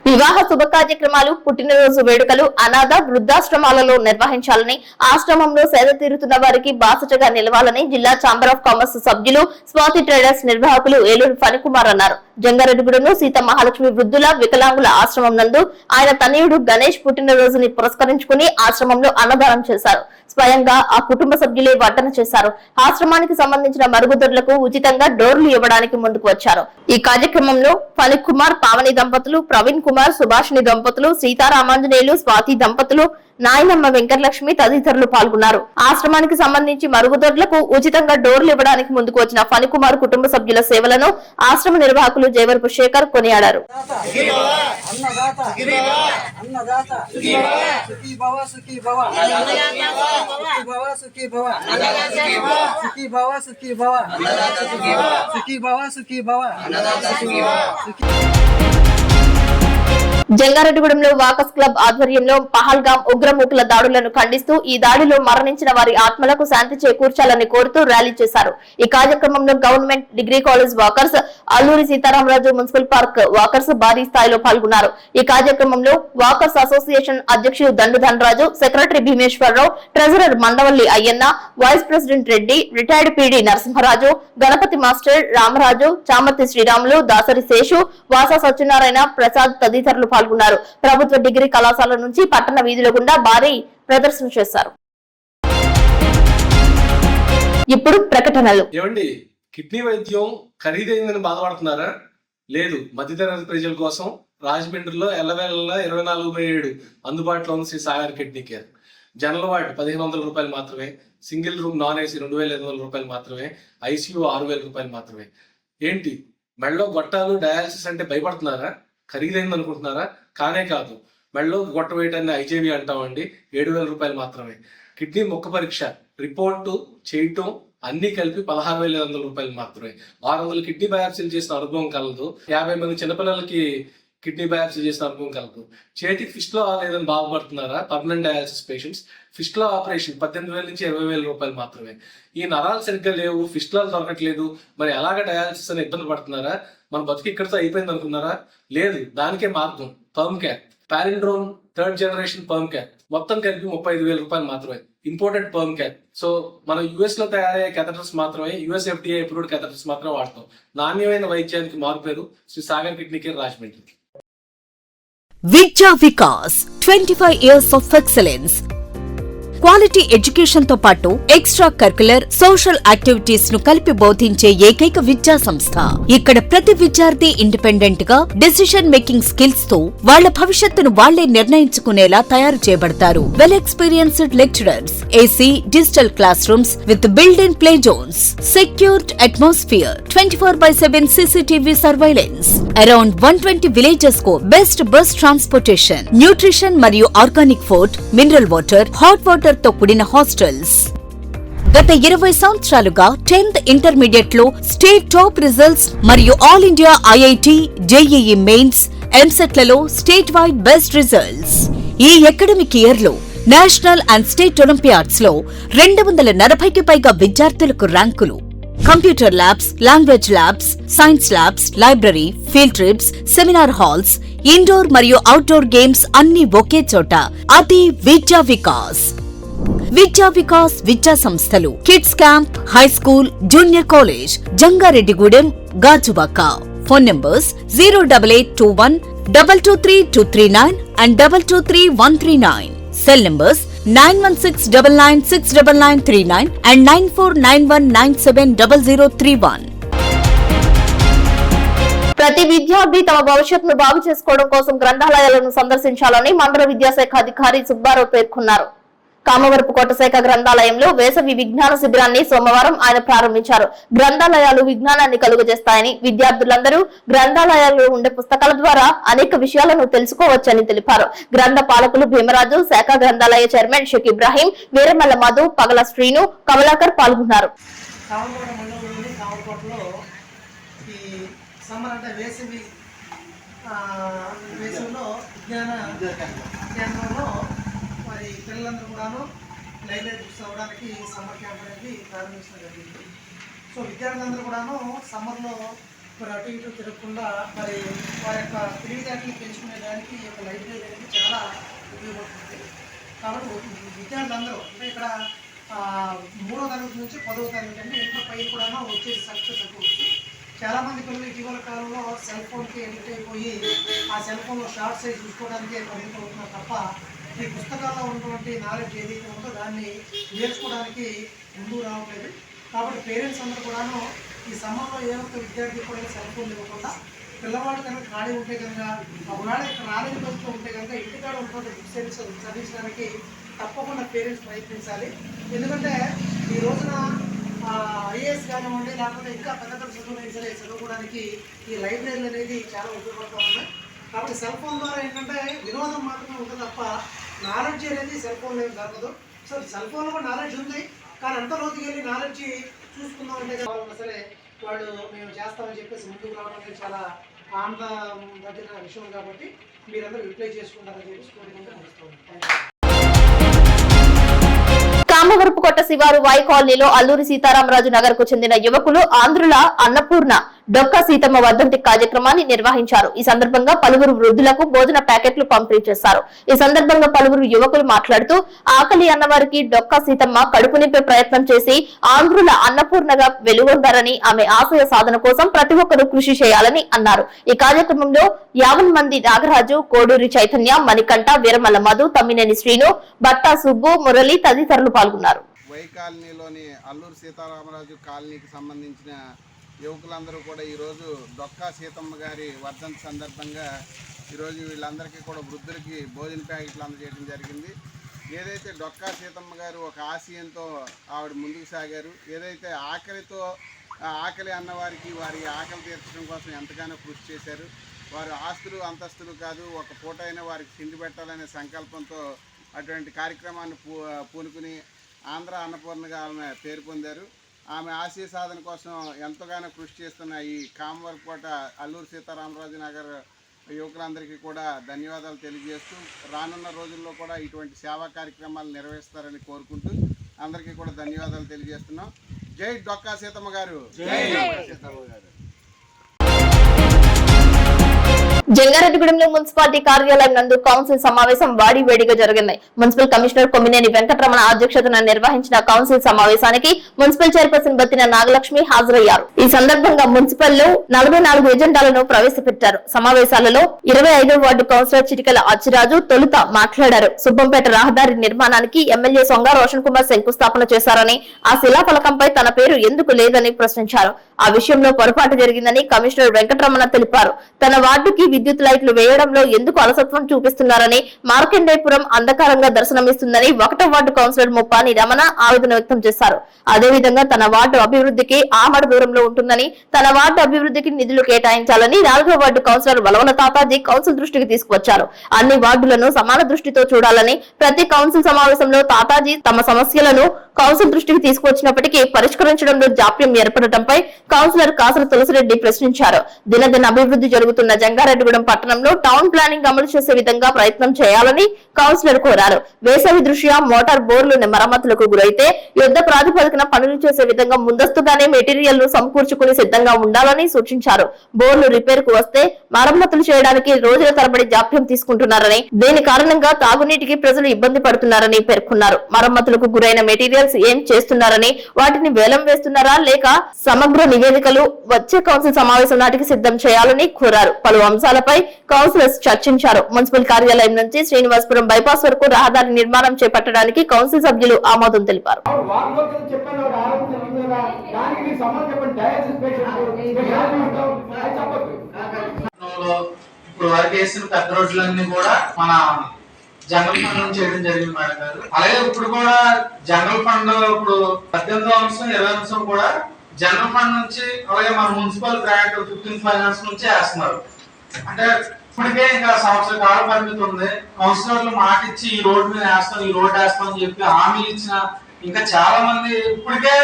వివాహ శుభ కార్యక్రమాలు, పుట్టినరోజు వేడుకలు అనాథ వృద్ధాశ్రమాలలో నిర్వహించాలని, ఆశ్రమంలో సేద తీరుతున్న వారికి బాసటగా నిలవాలని జిల్లా ఛాంబర్ ఆఫ్ కామర్స్ సభ్యులు, స్వాతి ట్రేడర్స్ నిర్వాహకులు ఏలూరు ఫణికుమార్ అన్నారు. జంగారెడ్డిగూడెంలో సీత మహాలక్ష్మి వృద్ధుల వికలాంగుల ఆశ్రమం నందు ఆయన తనయుడు గణేష్ పుట్టినరోజుని పురస్కరించుకుని ఆశ్రమంలో అన్నదానం చేశారు. స్వయంగా ఆ కుటుంబ సభ్యులే వడ్డన చేశారు. ఆశ్రమానికి సంబంధించిన మరుగుదొడ్లకు ఉచితంగా డోర్లు ఇవ్వడానికి ముందుకు వచ్చారు. ఈ కార్యక్రమంలో ఫణికుమార్, పావని దంపతులు, ప్రవీణ్ కుమార్, సుభాషిణి దంపతులు, సీతారామాంజనేయులు, స్వాతి దంపతులు, నాయనమ్మ వెంకటలక్ష్మి తదితరులు పాల్గొన్నారు. ఆశ్రమానికి సంబంధించి మరుగుదొడ్లకు ఉచితంగా డోర్లు ఇవ్వడానికి ముందుకు వచ్చిన ఫణికుమార్ కుటుంబ సభ్యుల సేవలను ఆశ్రమ నిర్వాహకులు జయవరపు శేఖర్ కొనియాడారు. జంగారెడ్డిగూడెంలో వాకర్స్ క్లబ్ ఆధ్వర్యంలో పహల్గాం ఉగ్రమూకుల దాడులను ఖండిస్తూ ఈ దాడిలో మరణించిన వారి ఆత్మలకు శాంతి చేకూర్చాలని కోరుతూ ర్యాలీ చేశారు. ఈ కార్యక్రమంలో government degree college walkers, Alluri Sitaramaraju municipal park walkers భారీ స్థాయిలో పాల్గొన్నారు. ఈ కార్యక్రమంలో వాకర్స్ అసోసియేషన్ అధ్యక్షులు Dandu Dhanaraju, secretary Bhimeswararao, treasurer Mandavalli Ayyanna, vice president Reddy, retired PD Narasimharaju, Ganapati master, Ramaraju, Chamarthi Sriramulu, Dasari Seshu, Vasa Satyanarayana, Prasad తదితరులు పాల్గొన్నారు. ప్రభుత్వ డిగ్రీ కళాశాల నుంచి పట్టణ వీధుల గుండా భారీ ప్రదర్శన చేశారు. ఇప్పుడు ప్రకటనలు. ఏమండి, కిడ్నీ వైద్యం ఖరీదైందని బాధపడుతున్నారా? లేదు, మధ్యతరగతి ప్రజల కోసం రాజమండ్రిలో ఎల్లవేళ 24/7 అందుబాటులో ఉంది Shri Sagar kidney care. General ward 1500 రూపాయలు మాత్రమే, సింగిల్ రూమ్ నాన్ ఏసీ 2500 రూపాయలు మాత్రమే, ఐసీయూ 6000 రూపాయలు మాత్రమే. ఏంటి మెడలో గొట్టాలు డయాలసిస్ అంటే భయపడుతున్నారా? ఖరీదైంది అనుకుంటున్నారా? కానే కాదు. మెడలో గొట్ట వేయటాన్ని ఐజేవి అంటామండి, 7000 రూపాయలు మాత్రమే. కిడ్నీ ముక్క పరీక్ష రిపోర్టు చేయటం అన్ని కలిపి 16,500 రూపాయలు మాత్రమే. 600 కిడ్నీ బయాప్సీలు చేసిన అనుభవం కలదు. 50 మంది చిన్నపిల్లలకి కిడ్నీ బయాప్సీ చేసిన అనుభవం కలదు. చేతికి ఫిస్ట్లో లేదని బాధపడుతున్నారా? పర్మనెంట్ డయాలసిస్ పేషెంట్స్ ఫిస్ట్లో ఆపరేషన్ 18,000 నుంచి 20,000 రూపాయలు మాత్రమే. ఈ నరాలు సరిగ్గా లేవు, ఫిస్ట్లో దొరకట్లేదు, మరి ఎలాగ డయాలసిస్ అని ఇబ్బంది పడుతున్నారా? మన బతుకు ఇక్కడితో అయిపోయింది అనుకున్నారా? లేదు, దానికే మార్గం perm care. Palindrome 3rd generation perm care మొత్తం కలిపి 35,000 రూపాయలు మాత్రమే. Imported perm care. సో మనం యుఎస్ లో తయారయ్యే కెథటర్స్ మాత్రమే, యుఎస్ FDA అప్రూవ్డ్ కెథటర్స్ మాత్రమే వాడతాం. నాణ్యమైన వైద్యానికి మారుపేరు శ్రీ సాగర్ కిడ్నీ కేర్ రాజమండ్రి. విద్యా Vikas 25 years of excellence. Quality education తో పాటు ఎక్స్ట్రా కరిక్యులర్, సోషల్ యాక్టివిటీస్ ను కలిపి బోధించే ఏకైక విద్యా సంస్థ. ఇక్కడ ప్రతి విద్యార్థి ఇండిపెండెంట్ గా డెసిషన్ మేకింగ్ స్కిల్స్ తో వాళ్ల భవిష్యత్తును వాళ్లే నిర్ణయించుకునేలా తయారు చేయబడతారు. Well experienced lecturers, AC digital classrooms with build in play zones, secured atmosphere, 24/7 CCTV surveillance. Around 120 villages కు బెస్ట్ బస్ ట్రాన్స్పోర్టేషన్, న్యూట్రిషన్ మరియు organic food, mineral water, hot water తో కూడిన హాస్టల్స్. గత 20 సంవత్సరాలుగా 10th ఇంటర్మీడియట్ లో state top results మరియు all India IIT, JEE mains, EAMCET లలో state wide best results. ఈ అకాడమిక్ ఇయర్ లో నేషనల్ అండ్ స్టేట్ ఒలింపియాడ్స్ లో 240కి పైగా విద్యార్థులకు ర్యాంకులు. Computer labs, language labs, science labs, library, field trips, seminar halls, indoor మరియు outdoor games అన్ని ఒకే చోట. అది విద్యా వికాస్. విద్యా వికాస్ విద్యా సంస్థలు, kids camp, high school, junior college, Jangareddygudem, Gajuwaka. Phone numbers 08821 223 and 223 cell numbers 9169969939 and 9491970031. ప్రతి విద్యార్థి తమ భవిష్యత్తును బాగు చేసుకోవడం కోసం గ్రంథాలయాలను సందర్శించాలని మండల విద్యాశాఖ అధికారి సుబ్బారావు పేర్కొన్నారు. కామవరపుకోట శాఖ గ్రంథాలయంలో వేసవి విజ్ఞాన శిబిరాన్ని సోమవారం ఆయన ప్రారంభించారు. గ్రంథాలయాలు విజ్ఞానాన్ని కలుగజేస్తాయని, విద్యార్థులందరూ గ్రంథాలయాల్లో ఉండే పుస్తకాల ద్వారా అనేక విషయాలను తెలుసుకోవచ్చని తెలిపారు. గ్రంథ పాలకులు భీమరాజు, శాఖ గ్రంథాలయ చైర్మన్ షేక్ ఇబ్రాహీం, వీరమల్ల మధు, పగల శ్రీను, కమలాకర్ పాల్గొన్నారు. మరి పిల్లలందరూ కూడాను లైబ్రరీ బుక్స్ అవ్వడానికి సమ్మర్ క్యాంప్ అనేది ప్రారంభించడం జరిగింది. సో విద్యార్థులందరూ కూడాను సమ్మర్లో మరి అటు ఇటు తిరగకుండా మరి వారి యొక్క తెలివితేటలు పెంచుకునే దానికి ఈ యొక్క లైబ్రరీ అనేది చాలా ఉపయోగపడుతుంది. కాబట్టి విద్యార్థులందరూ అంటే ఇక్కడ 3వ తరగతి నుంచి 10వ తరగతి అంటే ఇంటర్ పై కూడాను వచ్చేసి సక్సెస్ అనుకోవచ్చు. చాలామంది పిల్లలు ఇటీవల కాలంలో సెల్ ఫోన్కి ఎడిక్ట్ అయిపోయి ఆ సెల్ ఫోన్లో షార్ట్ సైజ్ చూసుకోవడానికే పరిమితం అవుతున్నారు తప్ప ఈ పుస్తకాల్లో ఉన్నటువంటి నాలెడ్జ్ ఏదైతే ఉందో దాన్ని నేర్చుకోవడానికి ముందుకు రావట్లేదు. కాబట్టి పేరెంట్స్ అందరూ కూడాను ఈ సమ్మర్లో ఏ ఒక్క విద్యార్థి కూడా సెల్ ఫోన్ ఇవ్వకుండా పిల్లవాడు కనుక ఖాళీ ఉంటే కనుక ఒకవేళ ఇక్కడ రాలేని రోజులో ఉంటే కనుక ఇంటికాడ ఉన్నటువంటి బుక్స్ చదివించడానికి తప్పకుండా పేరెంట్స్ ప్రయత్నించాలి. ఎందుకంటే ఈ రోజున ఐఏఎస్ కానివ్వండి లేకపోతే ఇంకా పెద్ద పెద్ద చదువులైనా సరే చదువుకోవడానికి ఈ లైబ్రరీలు అనేది చాలా ఉపయోగపడుతూ ఉన్నాయి. కాబట్టి సెల్ ఫోన్ ద్వారా ఏంటంటే వినోదం మాత్రమే ఉంటుంది తప్ప నాలెడ్జ్ అనేది సెల్ ఫోన్లో ఏం జరగదు. సో సెల్ ఫోన్లో కూడా నాలెడ్జ్ ఉంది, కానీ అంత లోతుకి వెళ్ళి నాలెడ్జ్ చూసుకుందాం అంటే కావాలన్నా సరే వాళ్ళు మేము చేస్తామని చెప్పేసి ముందుకు రావడం అనేది చాలా ఆనందం దగ్గర విషయం. కాబట్టి మీరందరూ యూటిలైజ్ చేసుకుంటారని చెప్పేసి కోరికగా నడుస్తుంది. కామవరపుకోట శివారు వై కాలనీలో అల్లూరి సీతారామరాజు నగర్ కు చెందిన యువకులు ఆంధ్రుల అన్నపూర్ణ డొక్కా సీతమ్మ వర్ధంతి కార్యక్రమాన్ని నిర్వహించారు. ఈ సందర్భంగా పలువురు వృద్ధులకు భోజన ప్యాకెట్లు పంపిణీ చేశారు. ఈ సందర్భంగా పలువురు యువకులు మాట్లాడుతూ ఆకలి అన్నవారికి డొక్కా సీతమ్మ కడుపు నింపే ప్రయత్నం చేసి ఆంధ్రుల అన్నపూర్ణగా వెలుగొందారని, ఆమె ఆశయ సాధన కోసం ప్రతి ఒక్కరూ కృషి చేయాలని అన్నారు. ఈ కార్యక్రమంలో 50 మంది నాగరాజు, కోడూరి చైతన్య, మణికంఠ, వీరమల్ల మధు, తమ్మినేని శ్రీను, బట్టా సుబ్బు, మురళి తదితరులు పాల్గొన్నారు. వై కాలనీలోని అల్లూరి సీతారామరాజు కాలనీకి సంబంధించిన యువకులందరూ కూడా ఈరోజు డొక్కా సీతమ్మ గారి వర్ధంతి సందర్భంగా ఈరోజు వీళ్ళందరికీ కూడా వృద్ధులకి భోజన ప్యాకెట్లు అందజేయడం జరిగింది. ఏదైతే డొక్కా సీతమ్మ గారు ఒక ఆశయంతో ఆవిడ ముందుకు సాగారు, ఏదైతే ఆకలి అన్నవారికి వారి ఆకలి తీర్చడం కోసం ఎంతగానో కృషి చేశారు. వారు ఆస్తులు అంతస్తులు కాదు, ఒక పూట అయినా వారికి తిండి పెట్టాలనే సంకల్పంతో అటువంటి కార్యక్రమాన్ని పూనుకుని ఆంధ్ర అన్నపూర్ణగా ఆమె పేరు పొందారు. ఆమె ఆశయ సాధన కోసం ఎంతగానో కృషి చేస్తున్న ఈ కామవరపుకోట అల్లూరి సీతారామరాజు నగర్ యువకులందరికీ కూడా ధన్యవాదాలు తెలియజేస్తూ రానున్న రోజుల్లో కూడా ఇటువంటి సేవా కార్యక్రమాలు నిర్వహిస్తారని కోరుకుంటూ అందరికీ కూడా ధన్యవాదాలు తెలియజేస్తున్నాం. జై డొక్కా సీతమ్మ గారు. జంగారెడ్డిగూడెంలో మున్సిపాలిటీ కార్యాలయం నందు కౌన్సిల్ సమావేశం వాడివేడిగా జరిగింది. మున్సిపల్ కమిషనర్ కొమ్మినేని వెంకటరమణ అధ్యక్షతన నిర్వహించిన కౌన్సిల్ సమావేశానికి మున్సిపల్ చైర్పర్సన్ బత్తిన నాగలక్ష్మి హాజరయ్యారు. ఈ సందర్భంగా మున్సిపల్లో 44 ఎజెండాలను ప్రవేశపెట్టారు. సమావేశాలలో 25వ వార్డు కౌన్సిలర్ చిటికల అచ్చిరాజు తొలుత మాట్లాడారు. సుబ్బంపేట రహదారి నిర్మాణానికి ఎమ్మెల్యే సొంగ రోషన్ కుమార్ శంకుస్థాపన చేశారని, ఆ శిలాఫలకంపై తన పేరు ఎందుకు లేదని ప్రశ్నించారు. ఆ విషయంలో పొరపాటు జరిగిందని కమిషనర్ వెంకటరమణ తెలిపారు. తన వార్డుకి విద్యుత్ లైట్లు వేయడంలో ఎందుకు అలసత్వం చూపిస్తున్నారని, మార్కండేయపురం అంధకారంగా దర్శనమిస్తుందని 1వ వార్డు కౌన్సిలర్ ముప్పాని రమణ ఆవేదన వ్యక్తం చేశారు. అదేవిధంగా తన వార్డు అభివృద్ధికి ఆమడ దూరంలో ఉంటుందని, తన వార్డు అభివృద్ధికి నిధులు కేటాయించాలని 4వ ward councillor Valavala Tataji council దృష్టికి తీసుకువచ్చారు. అన్ని వార్డులను సమాన దృష్టితో చూడాలని, ప్రతి కౌన్సిల్ సమావేశంలో తాతాజీ తమ సమస్యలను కౌన్సిల్ దృష్టికి తీసుకువచ్చినప్పటికీ పరిష్కరించడంలో జాప్యం ఏర్పడటంపై కౌన్సిలర్ కాసర తులసిరెడ్డి ప్రశ్నించారు. దినదిన అభివృద్ధి జరుగుతున్న జంగారెడ్డిగూడెం పట్టణంలో టౌన్ ప్లానింగ్ అమలు చేసే విధంగా ప్రయత్నం చేయాలని కౌన్సిలర్ కోరారు. వేసవి దృష్ట్యా మోటార్ బోర్లు మరమ్మతులకు గురైతే యుద్ధ ప్రాతిపదికన పనులు చేసే విధంగా ముందస్తుగానే మెటీరియల్ ను సమకూర్చుకుని సిద్ధంగా ఉండాలని సూచించారు. బోర్లు రిపేర్ కు వస్తే మరమ్మతులు చేయడానికి రోజుల తరబడి జాప్యం తీసుకుంటున్నారని, దీని కారణంగా తాగునీటికి ప్రజలు ఇబ్బంది పడుతున్నారని పేర్కొన్నారు. మరమ్మతులకు గురైన మెటీరియల్స్ ఏం చేస్తున్నారని, వాటిని వేలం వేస్తున్నారా లేక సమగ్ర నివేదికలు వచ్చే కౌన్సిల్ సమావేశం నాటికి సిద్ధం చేయాలని కోరారు. పలు అంశాలపై కౌన్సిలర్స్ చర్చించారు. మున్సిపల్ కార్యాలయం నుంచి శ్రీనివాసపురం బైపాస్ వరకు రహదారి నిర్మాణం చేపట్టడానికి కౌన్సిల్ సభ్యులు ఆమోదం తెలిపారు. చెప్పండి పట్టణంలో ఇప్పుడు వరకు వేసిన పెద్ద రోడ్లన్నీ కూడా మన జనరల్ ఫండ్ నుంచి చేయడం జరిగింది మేడం గారు. అలాగే ఇప్పుడు కూడా జనరల్ ఫండ్ ఇప్పుడు 18వ అంశం 20వ అంశం కూడా జనరల్ ఫండ్ నుంచి అలాగే మన మున్సిపల్ గ్రాంట్ 15 ఫైనాన్స్ నుంచి వేస్తున్నారు. అంటే ఇప్పటికే ఇంకా సంవత్సర కాల పరిమితి ఉంది. కౌన్సిలర్లు మాట ఇచ్చి ఈ రోడ్డు మీద వేస్తాం ఈ రోడ్డు వేస్తాం అని చెప్పి హామీలు ఇచ్చిన ఇంకా చాలా మంది ఇప్పటికే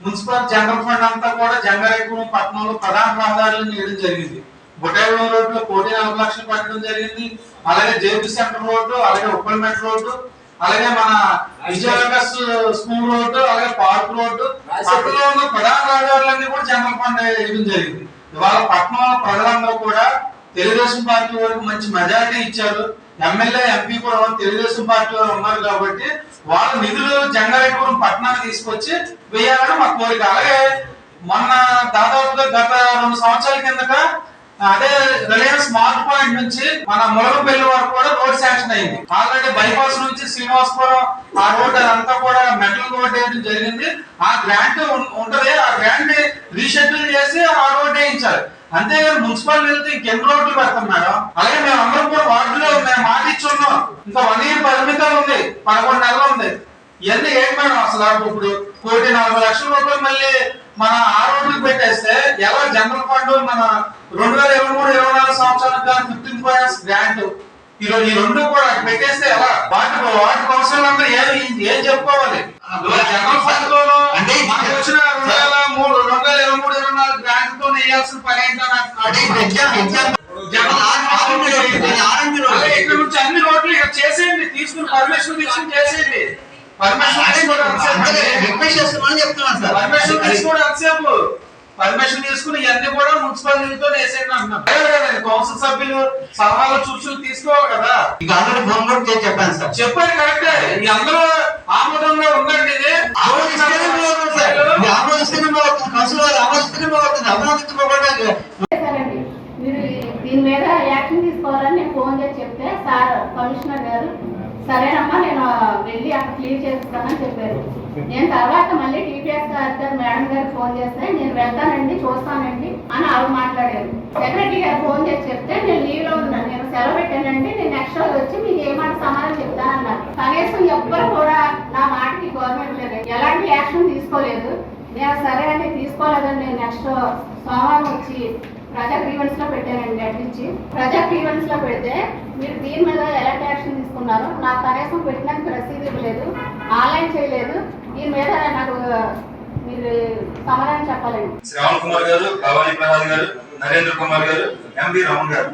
మున్సిపల్ జనరల్ ఫండ్ అంతా కూడా జంగారెడ్డి పట్టణంలో ప్రధాన రహదారులను వేయడం జరిగింది. బుటాగూడెం రోడ్లో 1,40 లక్షలు పెట్టడం జరిగింది. అలాగే జేపీ సెంటర్ రోడ్డు, అలాగే ఉప్పల్మెట్ రోడ్డు, అలాగే మన విజయనగర స్కూల్ రోడ్డు, అలాగే పార్క్ రోడ్డు, పట్టణంలో ఉన్న ప్రధాన రహదారులన్నీ కూడా జనరల్ ఫండ్ వేయడం జరిగింది. ఇవాళ పట్టణంలో ప్రజలందరూ కూడా తెలుగుదేశం పార్టీ వరకు మంచి మెజారిటీ ఇచ్చారు. ఎమ్మెల్యే ఎంపీ కూడా తెలుగుదేశం పార్టీ వారు ఉన్నారు కాబట్టి వాళ్ళ నిధులు జంగారెడ్డిపురం పట్టణానికి తీసుకొచ్చి వేయాలని మా కోరిక. అలాగే మొన్న దాదాపుగా గత 2 సంవత్సరాల కిందట అదే రిలయన్స్ మార్ట్ పాయింట్ నుంచి మన ములగపల్లి వరకు కూడా రోడ్ శాంక్షన్ అయింది. ఆల్రెడీ బైపాస్ నుంచి శ్రీనివాసపురం ఆ రోడ్ అదంతా కూడా మెటల్ రోడ్ వేయడం జరిగింది. ఆ గ్రాంట్ ఉంటది, ఆ గ్రాంట్ రీషెడ్యూల్ చేసి ఆ రోడ్ వేయించాలి. అంతేగాని మున్సిపల్ వెళ్తే ఇంకెన్ని రోడ్లు పెడతాం మేడం. అలాగే మేము అందరం కూడా వార్డులో మేము మాట ఇచ్చున్నాం. ఇంకా 1 year పరిమితం ఉంది, 11 నెలలు ఉంది. ఇవన్నీ ఏంటి మేడం అసలు ఇప్పుడు 1,40 లక్షల రూపాయలు మళ్ళీ మన ఆ రోడ్లకు పెట్టేస్తే ఎలా జనరల్ ఫండ్ మన 2023-24 సంవత్సరానికి 15 ఫైనాన్స్ గ్రాంట్ ఈ రెండు కూడా పెట్టేస్తే ఎలా వాటి కౌన్సిల్ అందరూ ఏం చెప్పుకోవాలి? జనరల్ ఫండ్ తోనూ అంటే మనకు వచ్చిన 2023-24 గ్రాంట్ తో వేయాల్సిన పని ఏంటని ఇక్కడ నుంచి అన్ని రోడ్లు ఇక్కడ చేసేయండి, తీసుకుని పర్మిషన్ తీసుకుని చేసేయండి. పర్మిషన్ తీసుకుని ఇవన్నీ కూడా మున్సిపల్ నిధితో వేసేయండి అంటున్నాం. కౌన్సిల్ సభ్యులు సలహాలు సూచనలు తీసుకోవాలి కదా. ఇంకా అందరూ ఫోన్ కూడా చెప్పాను సార్, చెప్పారు కరెక్టే. ఈ అందరూ ఆమోదంలో ఉందండి. ఇది మీరు దీని మీద యాక్షన్ తీసుకోవాలని నేను ఫోన్ చేసి చెప్తే సార్ కమిషనర్ గారు సరేనమ్మా నేను వెళ్ళి అక్కడ క్లియర్ చేస్తానని చెప్పారు. నేను తర్వాత మళ్ళీ టీపీఎస్ గారు మేడం గారికి ఫోన్ చేస్తే నేను వెళ్తానండి చూస్తానండి అని ఆవిడ మాట్లాడారు. సెక్రటరీ గారు ఫోన్ చేసి చెప్తే నేను లీవ్ లో ఉన్నాను, నేను సెలవు పెట్టానండి, నేను నెక్స్ట్ రోజు వచ్చి మీకు ఏమాట సమాధానం చెప్తానన్నారు. కనీసం ఎవ్వరు కూడా నా మాటకి గవర్నమెంట్ లేదు, ఎలాంటి యాక్షన్ తీసుకోలేదు. నేను సరే అని తీసుకోలేదని నేను నెక్స్ట్ సోమవారం వచ్చి ప్రజా గ్రీవెన్స్ లో పెట్టానండి. అట్నుంచి ప్రజా గ్రీవెన్స్ లో పెడితే మీరు దీని మీద ఎలాంటి యాక్షన్ తీసుకున్నారు, నాకు కనీసం పెట్టినందుకు రసీదు ఇవ్వలేదు, ఆన్లైన్ చేయలేదు. దీని మీద నాకు మీరు సమాధానం చెప్పాలండి. శ్రావణ్ కుమార్ గారు, భవానీ ప్రసాద్ గారు, నరేంద్ర కుమార్ గారు, ఎంబీ రమణ్ గారు,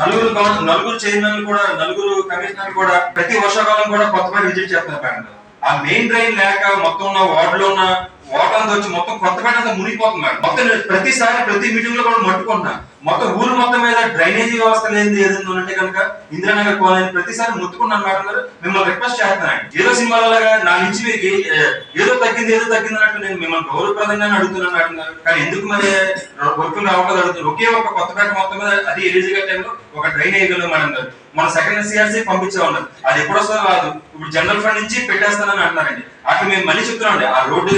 నలుగురు చైర్మన్ కూడా, నలుగురు కమిషనర్ కూడా ప్రతి వర్షాకాలం కూడా కొత్తపేట విజిట్ చేస్తున్నారు. ఆ మెయిన్ డ్రైన్ లేక మొత్తం ఉన్న వార్డులో ఉన్న వాటర్ అంతా వచ్చి మొత్తం కొత్తపేట అంతా మునిగిపోతుంది. మొత్తం ప్రతిసారి ప్రతి మీటింగ్ లో కూడా మట్టుకుంటున్నా. మొత్తం ఊరు మొత్తం మీద డ్రైనేజీ వ్యవస్థ లేనిది ఏదైనా ఉంటే కనుక ఇందిరానగర్ కాలనీ ప్రతిసారి ముట్టుకున్నాను మేడం గారు. మిమ్మల్ని రిక్వెస్ట్ చేస్తున్నాను, ఏదో సినిమాలగా నా నుంచి మీకు ఏదో తగ్గింది అన్నట్టు నేను మిమ్మల్ని గౌరవప్రదంగానే అడుగుతున్నాను మేడం గారు. కానీ ఎందుకు మరి వర్కులు రావట్లేదు అడుగుతున్నారు. ఒకే ఒక కొత్తపేట మొత్తం మీద అది ఎలిజిగా టైంలో ఒక డ్రైన్ వేయగలరు మేడం గారు. మన సెకండ్ సిఆర్సీ పంపించే ఉన్నారు, అది ఎప్పుడు వస్తుందో రాదు. ఇప్పుడు జనరల్ ఫండ్ నుంచి పెట్టేస్తానని అంటున్నారండి. అక్కడ మేము మళ్ళీ చెప్తున్నామండి, ఆ రోడ్డు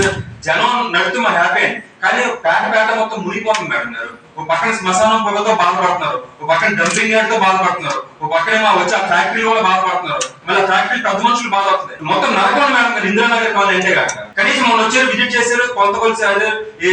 జనం నడుతూ మా హ్యాపీ అండి. కానీ పేట మొత్తం మునిగిపోతుంది మేడం గారు. ఒక పక్కన శ్మశానం పొగతో బాధపడుతున్నారు, ఒక పక్కన డంపింగ్ యార్డ్ తో బాధపడుతున్నారు, ఒక పక్కన మా వచ్చి ఆ ఫ్యాక్టరీ కూడా బాధపడుతున్నారు, మళ్ళీ ఫ్యాక్టరీ పెద్ద మనుషులు బాధపడుతుంది. మొత్తం నరకం మేడం గారు ఇందిరానగర్ కాలనీ అంటే కాక. కనీసం మొన్న వచ్చారు, విజిట్ చేశారు, కొంత కొలిసి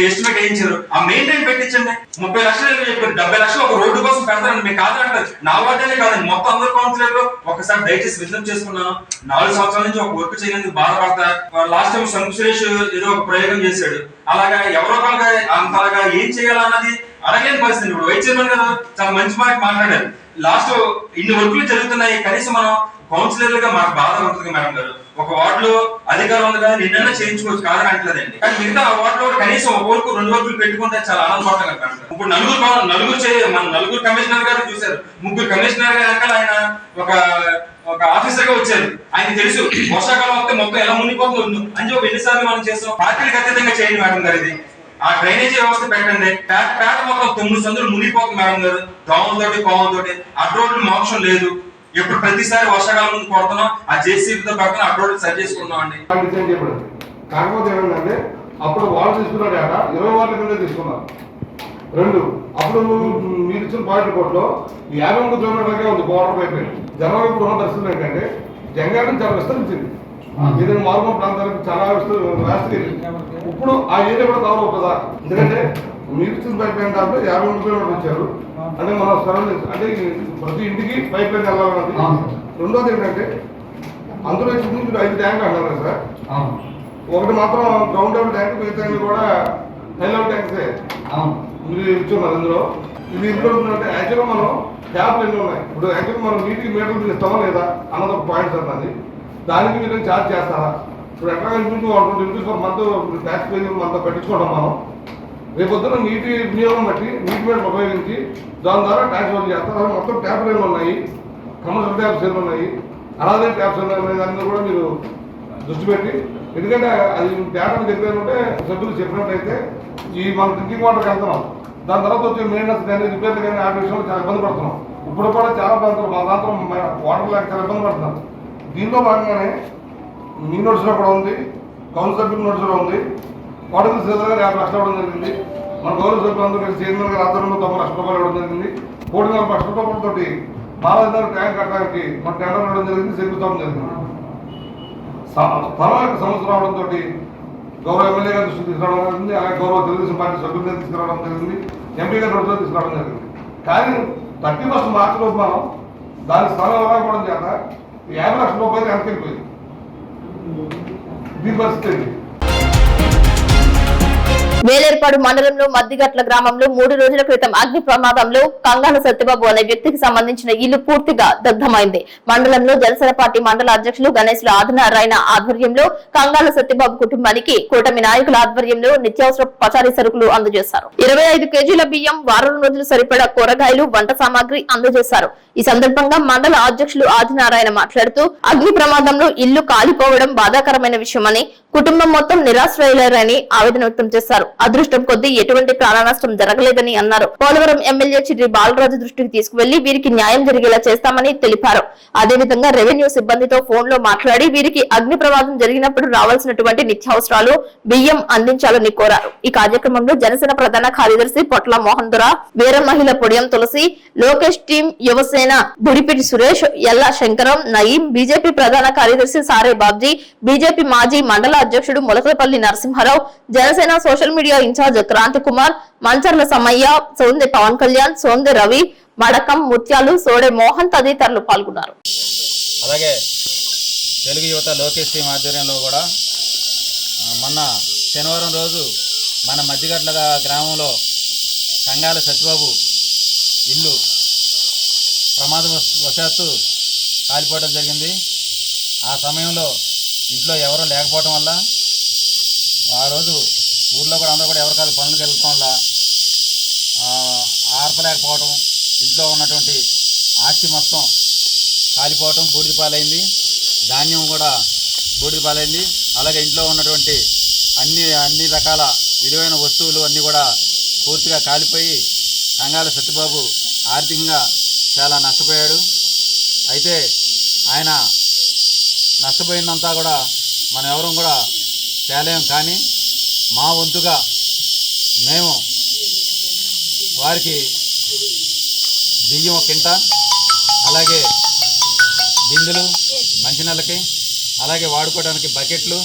ఎస్టిమేట్ వేయించారు. ఆ మెయింటైన్ పెట్టించండి. 30 లక్షలు చెప్పారు, 70 లక్షలు ఒక రోడ్డు కోసం పెడతారండి. మీకు కాదంటారు, నా వార్డనే కాదండి, మొత్తం అందరు కౌన్సిలర్లు ఒకసారి దయచేసి విజ్ఞప్తి చేసుకున్నాను. 4 సంవత్సరాల నుంచి ఒక వర్క్ చేయడానికి బాధపడతారు. లాస్ట్ టైం శంకు సురేష్ ఏదో ఒక ప్రయోగం చేశాడు. అలాగా ఎవరో ఒకరుగా అంతలాగా ఏం చేయాలన్నది అడగలేని పరిస్థితి. ఇప్పుడు వైస్ చైర్మన్ గారు చాలా మంచి మాట మాట్లాడారు. లాస్ట్ ఇన్ని వర్కులు జరుగుతున్నాయి, కనీసం మనం కౌన్సిలర్లుగా మాకు బాధ ఉంటుంది మేడం గారు. ఒక వార్డులో అధికారం ఉంది కదా, నిన్న చేయించుకోవచ్చు కాదని అంటలేదండి. కానీ మిగతా ఆ వార్డులో కనీసం ఒక వర్క్ 2 వర్కులు పెట్టుకుంటే చాలా ఆనందపడతాం కదా. ఇప్పుడు నలుగురు కమిషనర్ గారు చూశారు, 3 కమిషనర్ గారు ఆయన ఒక ఆఫీసర్ గా వచ్చారు. ఆయన తెలుసు వర్షాకాలం వస్తే మొత్తం ఎలా మునిగిపోతుంది అని చెప్పి ఎన్నిసార్లు మనం చేస్తాం. పార్టీలకు అతీతంగా చేయండి మేడం గారు. ఇది ఆ డ్రైనేజీ వ్యవస్థ పెట్టండి. పేట మొత్తం 9 సందులు మునిగిపోతుంది మేడం గారు, దోమలతోటి పాములతోటి. అడ్రోడ్లు మోక్షం లేదు. ఎప్పుడు ప్రతిసారి వర్షాకాలం ముందు కొడుతున్నాం, ఆ జేసీబీతో పక్కన అడ్రోడ్లు సరి చేసుకున్నాం అండి. కాకపోతే ఏమంటే అప్పుడు వాళ్ళు తీసుకున్న డేటా 20 వార్డుల కింద తీసుకున్నారు. రెండు, అప్పుడు మీరు ఇచ్చిన పాయింట్ కోర్టులో 53 కిలోమీటర్లకే ఉంది బోర్డర్ పైపు. జనవరి ఇప్పుడు ఉన్న పరిస్థితులు ఏంటంటే జంగారెడ్డి చాలా విస్తరించింది, ఏదైనా మారుమూల ప్రాంతాలకు చాలా వ్యాప్తి. ఇప్పుడు ఆ ఏరియా కూడా కవర్ అవుతుందా? ఎందుకంటే మీరు ఇచ్చిన పైప్ లైన్ దాంట్లో 53 కిలోమీటర్లు ఇచ్చారు అంటే మనం సరౌండింగ్ అంటే ప్రతి ఇంటికి పైప్ లైన్ వెళ్ళాలన్నది. రెండోది ఏంటంటే అందులో ఇచ్చింది మీరు 5 ట్యాంకులు అన్నారు కదా సార్, ఒకటి మాత్రం గ్రౌండ్ లెవెల్ ట్యాంక్, మిగతా కూడా హై లెవెల్ ట్యాంక్సే మీరు ఇచ్చున్నారు. అందులో ఇది ఇంట్లో యాక్చువల్గా మనం ట్యాప్లు ఎన్ని ఉన్నాయి, ఇప్పుడు యాక్చువల్గా మనం నీటికి మీటర్లు ఇస్తామా లేదా అన్నది ఒక పాయింట్ సార్. అది దానికి మీరు ఛార్జ్ చేస్తారా? ఇప్పుడు ఎట్లా కనిపించి 120 rupees per month tax pay మనతో పెట్టించుకోవడం మనం. రేపొద్దున నీటి వినియోగం బట్టి నీటి మీద ఉపయోగించి దాని ద్వారా ట్యాక్స్ వసూలు చేస్తారు. మొత్తం ట్యాప్లు ఎన్ని ఉన్నాయి, కమర్షియల్ ట్యాప్స్ ఎన్ని ఉన్నాయి, అలాగే ట్యాప్స్ ఎన్ని ఉన్నాయి, దాని మీద కూడా మీరు దృష్టి పెట్టి, ఎందుకంటే అది డేటా దగ్గర ఉంటే సభ్యులు చెప్పినట్టయితే ఈ మనం డ్రింకింగ్ వాటర్కి వెళ్తున్నాం, దాని తర్వాత వచ్చే మెయింటెనెన్స్ కానీ రిపేర్లు కానీ ఆ విషయంలో చాలా ఇబ్బంది పడుతున్నాం. ఇప్పుడు కూడా చాలా ప్రాంతాలు మా ప్రాంతం వాటర్ లేక చాలా ఇబ్బంది పడుతున్నాం. దీంట్లో భాగంగానే మీ నోట్స్లో కూడా ఉంది, కౌన్సిల్ సభ్యుల నోట్స్లో ఉంది. వాటర్ శ్రీధర్ గారు 50 లక్షలు ఇవ్వడం జరిగింది. మన గౌరవ సభ్యులందరూ కలిసి చైర్మన్ గారు ఆధ్వర్యంలో 90 లక్షల రూపాయలు ఇవ్వడం జరిగింది. 4,40 లక్షల రూపాయలతో మాలధార ట్యాంక్ కట్టడానికి మన టెండర్ ఇవ్వడం జరిగింది, శంకుస్థాపన జరిగింది. స్థలం యొక్క సమస్య రావడంతో గౌరవ ఎమ్మెల్యే గారి దృష్టికి తీసుకురావడం జరిగింది, అలాగే గౌరవ తెలుగుదేశం పార్టీ సభ్యులుగా తీసుకురావడం జరిగింది, ఎంపీ గారి దృష్టిలో తీసుకురావడం జరిగింది. కానీ 31 మార్చి లోపు మనం దాని స్థలం ఇవ్వకపోవడం చేత 50 లక్షల రూపాయలు వెనకెళ్ళిపోయింది. దీని పరిస్థితి వేలేర్పాడు మండలంలో మద్దిగట్ల గ్రామంలో 3 రోజుల క్రితం అగ్ని ప్రమాదంలో కంగాల సత్యబాబు అనే వ్యక్తికి సంబంధించిన ఇల్లు పూర్తిగా దగ్ధమైంది. మండలంలో జనసేన పార్టీ మండల అధ్యక్షులు గణేశ్ల ఆదినారాయణ ఆధ్వర్యంలో కంగాల సత్యబాబు కుటుంబానికి కూటమి నాయకుల ఆధ్వర్యంలో నిత్యావసర పచారీ సరుకులు అందజేశారు. 25 కేజీల బియ్యం, వారం రోజులు సరిపడా కూరగాయలు, వంట సామాగ్రి అందజేశారు. ఈ సందర్భంగా మండల అధ్యక్షులు ఆదినారాయణ మాట్లాడుతూ అగ్ని ప్రమాదంలో ఇల్లు కాలిపోవడం బాధాకరమైన విషయమని, కుటుంబం మొత్తం నిరాశ్రయులరని ఆవేదన వ్యక్తం చేశారు. అదృష్టం కొద్దీ ఎటువంటి ప్రాణ నష్టం జరగలేదని అన్నారు. పోలవరం ఎమ్మెల్యే చిర్రి బాలరాజు దృష్టికి తీసుకువెళ్లి వీరికి న్యాయం జరిగేలా చేస్తామని తెలిపారు. అదేవిధంగా రెవెన్యూ సిబ్బందితో ఫోన్ లో మాట్లాడి వీరికి అగ్ని ప్రమాదం జరిగినప్పుడు రావాల్సినటువంటి నిత్యావసరాలు, బియ్యం అందించాలని కోరారు. ఈ కార్యక్రమంలో జనసేన ప్రధాన కార్యదర్శి పొట్ల మోహన్ దొర, వీర మహిళ పొడియం తులసి, లోకేష్ టీం, యువసేన బుడిపిటి సురేష్, ఎల్లా శంకరం, నయీం, బీజేపీ ప్రధాన కార్యదర్శి సారే బాబ్జీ, బీజేపీ మాజీ మండల అధ్యక్షుడు Mulakalapalli Narasimharao, Janasena social media incharge Kranthi Kumar, Mancharla Sammaiah, Sonde Pawan Kalyan, Sonde Ravi, Madakam Mutyalu, Sode Mohan తదితరులు పాల్గొన్నారు. అలాగే తెలుగు యువత లోకేష్ టీం ఆధ్వర్యంలో కూడా మొన్న శనివారం రోజు మన మధ్యగట్ల గ్రామంలో కంగాల సత్యబాబు ఇల్లు ప్రమాదవశాత్తు కాలిపోవడం జరిగింది. ఆ సమయంలో ఇంట్లో ఎవరూ లేకపోవడం వల్ల ఆ రోజు ఊర్లో కూడా అందరూ కూడా ఎవరికాలు పనులకు వెళ్ళటం వల్ల ఆర్పలేకపోవడం, ఇంట్లో ఉన్నటువంటి ఆస్తి మొత్తం కాలిపోవటం, బూడిద పాలైంది. ధాన్యం కూడా బూడిద పాలైంది. అలాగే ఇంట్లో ఉన్నటువంటి అన్ని రకాల విలువైన వస్తువులు అన్నీ కూడా పూర్తిగా కాలిపోయి కంగాల సత్యబాబు ఆర్థికంగా చాలా నష్టపోయాడు. అయితే ఆయన నష్టపోయిందంతా కూడా మనం ఎవరూ కూడా తేలేం. కానీ మా వంతుగా మేము వారికి బియ్యం 1 కింటా, అలాగే బిందెలు మంచినీళ్ళకి, అలాగే వాడుకోవడానికి బకెట్లు,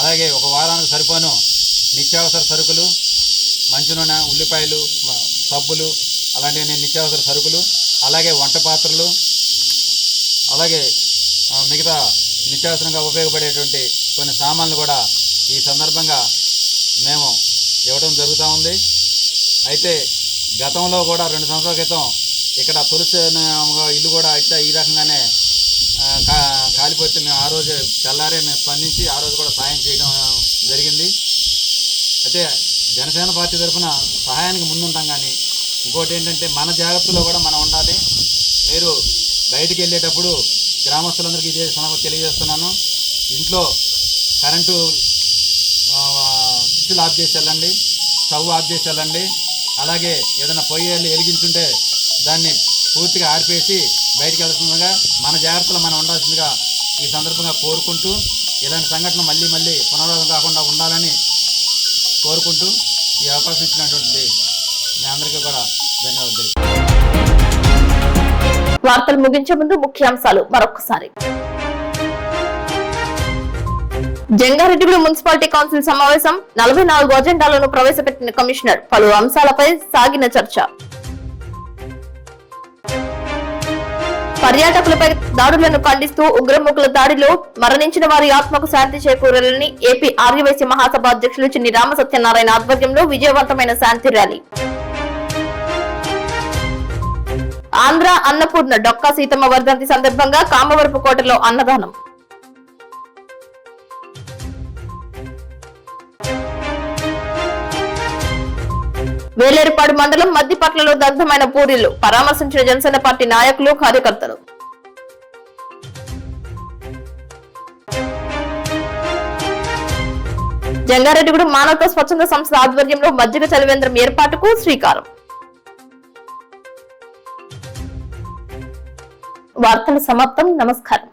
అలాగే ఒక వారానికి సరిపోను నిత్యావసర సరుకులు, మంచి నూనె, ఉల్లిపాయలు, సబ్బులు, అలాంటి నిత్యావసర సరుకులు, అలాగే వంట పాత్రలు, అలాగే మిగతా నిత్యావసరంగా ఉపయోగపడేటువంటి కొన్ని సామాన్లు కూడా ఈ సందర్భంగా మేము ఇవ్వడం జరుగుతూ ఉంది. అయితే గతంలో కూడా 2 సంవత్సరాల క్రితం ఇక్కడ తులసి ఇల్లు కూడా ఇట్లా ఈ రకంగానే కాలిపోతే మేము ఆ రోజు తెల్లారే మేము స్పందించి ఆ రోజు కూడా సాయం చేయడం జరిగింది. అయితే జనసేన పార్టీ తరఫున సహాయానికి ముందుంటాం. కానీ ఇంకోటి ఏంటంటే మన జాగ్రత్తలో కూడా మనం ఉండాలి. మీరు బయటికి వెళ్ళేటప్పుడు గ్రామస్తులందరికీ ఇదే తెలియజేస్తున్నాను, ఇంట్లో కరెంటు స్విచ్లు ఆఫ్ చేసి వెళ్ళండి, స్టవ్ ఆఫ్ చేసి వెళ్ళండి. అలాగే ఏదైనా పొయ్యి వెలిగించుంటే దాన్ని పూర్తిగా ఆర్పేసి బయటికి వెళ్తుండగా మన జాగ్రత్తలు మనం ఉండాల్సిందిగా ఈ సందర్భంగా కోరుకుంటూ, ఇలాంటి సంఘటన మళ్ళీ పునరావృతం కాకుండా ఉండాలని కోరుకుంటూ ఈ అవకాశం ఇచ్చినటువంటి మీ అందరికీ కూడా ధన్యవాదాలు. వార్తలు ముగించే ముందు ముఖ్యాంశాలు మరొకసారి. జంగారెడ్డిగూడెం మున్సిపాలిటీ కౌన్సిల్ సమావేశం 44 అజెండాలను ప్రవేశపెట్టిన కమిషనర్. పలు అంశాలపై సాగిన చర్చ. పర్యాటకులపై దాడులను ఖండిస్తూ ఉగ్రముఖుల దాడిలో మరణించిన వారి ఆత్మకు శాంతి చేకూరాలని ఏపీ ఆర్యవైశ్య మహాసభ అధ్యక్షులు చిన్ని రామసత్యనారాయణ ఆధ్వర్యంలో విజయవంతమైన శాంతి ర్యాలీ. ఆంధ్ర అన్నపూర్ణ డొక్కా సీతమ్మ వర్ధంతి సందర్భంగా కామవరపు కోటలో అన్నదానం. వేలేరుపాడు మండలం మద్దిపట్లలో దగ్ధమైన పూరీలు. పరామర్శించిన జనసేన పార్టీ నాయకులు, కార్యకర్తలు. జంగారెడ్డిగూడెం మానవతా స్వచ్ఛంద సంస్థ ఆధ్వర్యంలో మజ్జిగ చలివేంద్రం ఏర్పాటుకు శ్రీకారం. వార్తల సమాప్తం. నమస్కారం.